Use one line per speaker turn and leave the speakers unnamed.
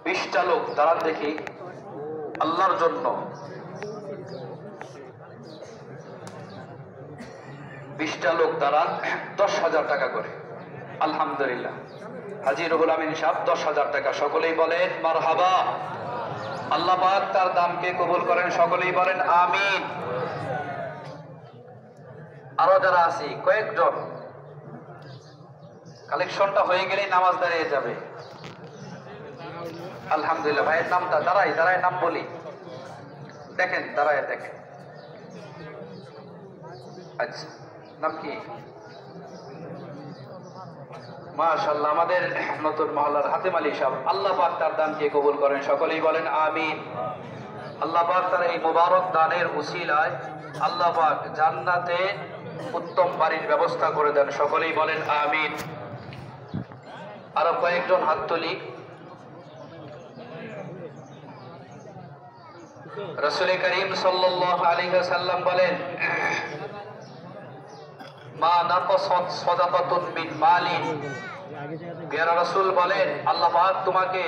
20টা লোক দাঁড়ান দেখি আল্লাহর জন্য। 20টা লোক দাঁড়ান, 10,000 টাকা করে। আলহামদুলিল্লাহ, হাজী রুহুল আমিন সাহেব 10,000 টাকা। সকলেই বলেন মারহাবা। আল্লাহ পাক তার দানকে কবুল করেন, সকলেই বলেন আমিন। আরো যারা আছি কয়েকজন, কালেকশনটা হয়ে গেলেই নামাজ দাঁড়িয়ে যাবে। আলহামদুলিল্লাহ, ভাইয়ের নামটা দাঁড়ায় নাম বলি, দেখেন দাঁড়ায় দেখেন। আচ্ছা, নাম কি? মাশাআল্লাহ, আমাদের নতুন মহল্লার হাতেম আলী সাহেব। আল্লাহ পাক তার দানকে কবুল করেন, সকলেই বলেন আমিন। আল্লাহ পাক তার এই মুবারক দানের উসিলায় আল্লাহ পাক জান্নাতে উত্তম বাড়ির ব্যবস্থা করে দেন, সকলেই বলেন আমিন। আরো কয়েকজন হাত তুলি। রাসূল করিম সাল্লাল্লাহু আলাইহি ওয়াসাল্লাম বলেন, মা নাকাসাত সাদাকাতুন মিন মালিন। প্রিয় রাসূল বলেন, আল্লাহ পাক তোমাকে